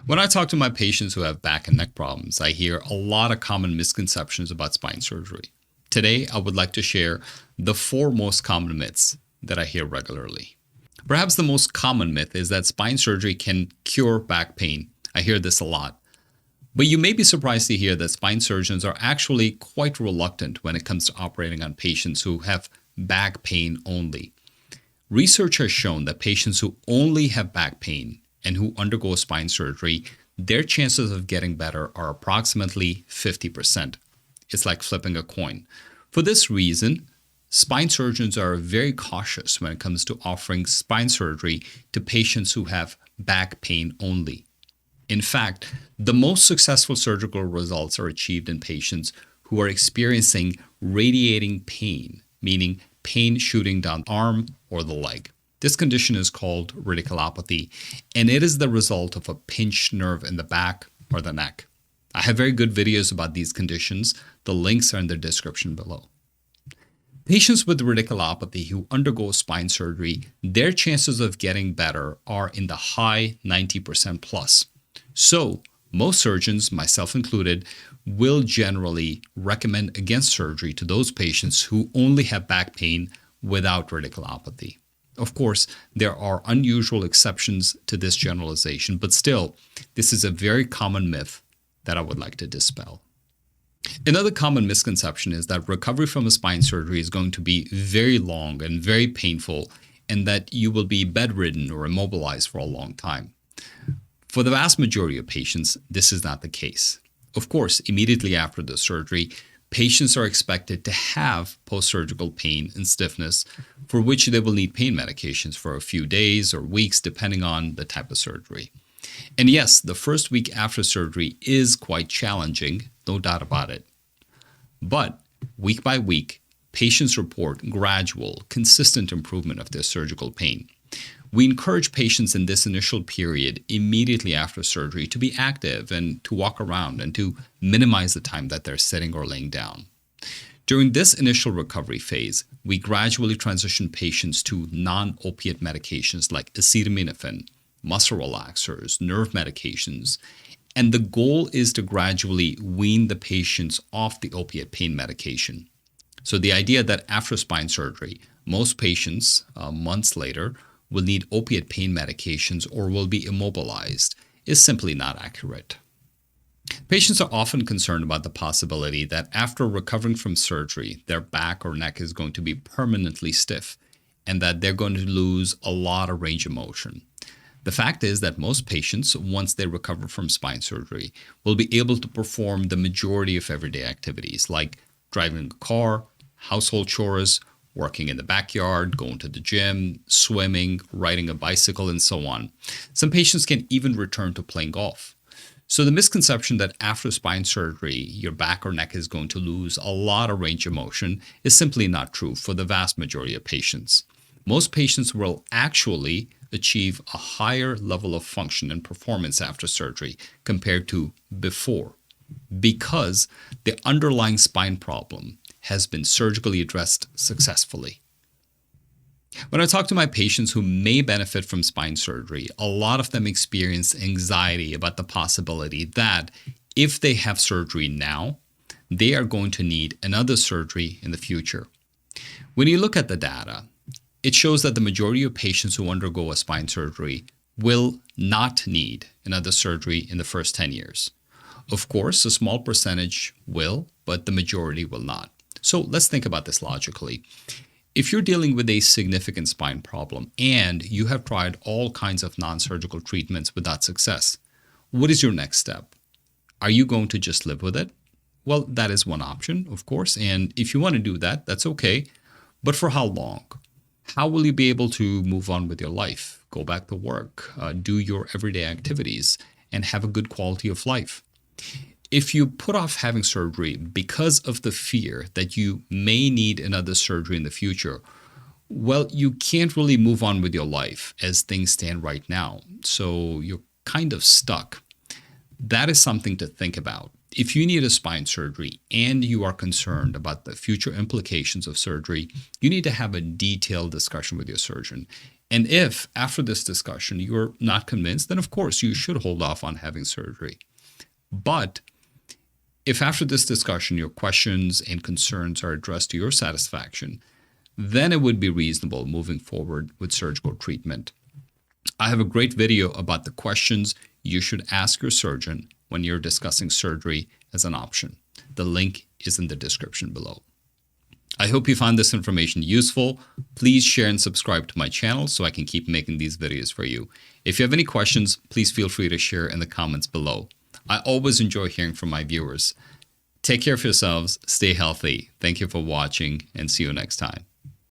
When I talk to my patients who have back and neck problems, I hear a lot of common misconceptions about spine surgery. Today, I would like to share the four most common myths that I hear regularly. Perhaps the most common myth is that spine surgery can cure back pain. I hear this a lot. But you may be surprised to hear that spine surgeons are actually quite reluctant when it comes to operating on patients who have back pain only. Research has shown that patients who only have back pain and who undergo spine surgery, their chances of getting better are approximately 50%. It's like flipping a coin. For this reason, spine surgeons are very cautious when it comes to offering spine surgery to patients who have back pain only. In fact, the most successful surgical results are achieved in patients who are experiencing radiating pain, meaning pain shooting down the arm or the leg. This condition is called radiculopathy, and it is the result of a pinched nerve in the back or the neck. I have very good videos about these conditions. The links are in the description below. Patients with radiculopathy who undergo spine surgery, their chances of getting better are in the high 90% plus. So, most surgeons, myself included, will generally recommend against surgery to those patients who only have back pain without radiculopathy. Of course, there are unusual exceptions to this generalization, but still, this is a very common myth that I would like to dispel. Another common misconception is that recovery from a spine surgery is going to be very long and very painful, and that you will be bedridden or immobilized for a long time. For the vast majority of patients, this is not the case. Of course, immediately after the surgery, patients are expected to have post-surgical pain and stiffness, for which they will need pain medications for a few days or weeks, depending on the type of surgery. And yes, the first week after surgery is quite challenging, no doubt about it. But week by week, patients report gradual, consistent improvement of their surgical pain. We encourage patients in this initial period immediately after surgery to be active and to walk around and to minimize the time that they're sitting or laying down. During this initial recovery phase, we gradually transition patients to non-opiate medications like acetaminophen, muscle relaxers, nerve medications, and the goal is to gradually wean the patients off the opiate pain medication. So the idea that after spine surgery, most patients, months later, will need opiate pain medications or will be immobilized is simply not accurate. Patients are often concerned about the possibility that after recovering from surgery, their back or neck is going to be permanently stiff and that they're going to lose a lot of range of motion. The fact is that most patients, once they recover from spine surgery, will be able to perform the majority of everyday activities like driving a car, household chores, working in the backyard, going to the gym, swimming, riding a bicycle, and so on. Some patients can even return to playing golf. So the misconception that after spine surgery, your back or neck is going to lose a lot of range of motion is simply not true for the vast majority of patients. Most patients will actually achieve a higher level of function and performance after surgery compared to before, because the underlying spine problem has been surgically addressed successfully. When I talk to my patients who may benefit from spine surgery, a lot of them experience anxiety about the possibility that if they have surgery now, they are going to need another surgery in the future. When you look at the data, it shows that the majority of patients who undergo a spine surgery will not need another surgery in the first 10 years. Of course, a small percentage will, but the majority will not. So let's think about this logically. If you're dealing with a significant spine problem and you have tried all kinds of non-surgical treatments without success, what is your next step? Are you going to just live with it? Well, that is one option, of course, and if you want to do that, that's okay. But for how long? How will you be able to move on with your life, go back to work, do your everyday activities, and have a good quality of life? If you put off having surgery because of the fear that you may need another surgery in the future, well, you can't really move on with your life as things stand right now. So you're kind of stuck. That is something to think about. If you need a spine surgery and you are concerned about the future implications of surgery, you need to have a detailed discussion with your surgeon And if after this discussion you're not convinced, then of course you should hold off on having surgery. But if after this discussion your questions and concerns are addressed to your satisfaction, then it would be reasonable moving forward with surgical treatment. I have a great video about the questions you should ask your surgeon when you're discussing surgery as an option. The link is in the description below. I hope you found this information useful. Please share and subscribe to my channel so I can keep making these videos for you. If you have any questions, please feel free to share in the comments below. I always enjoy hearing from my viewers. Take care of yourselves, stay healthy. Thank you for watching, and see you next time.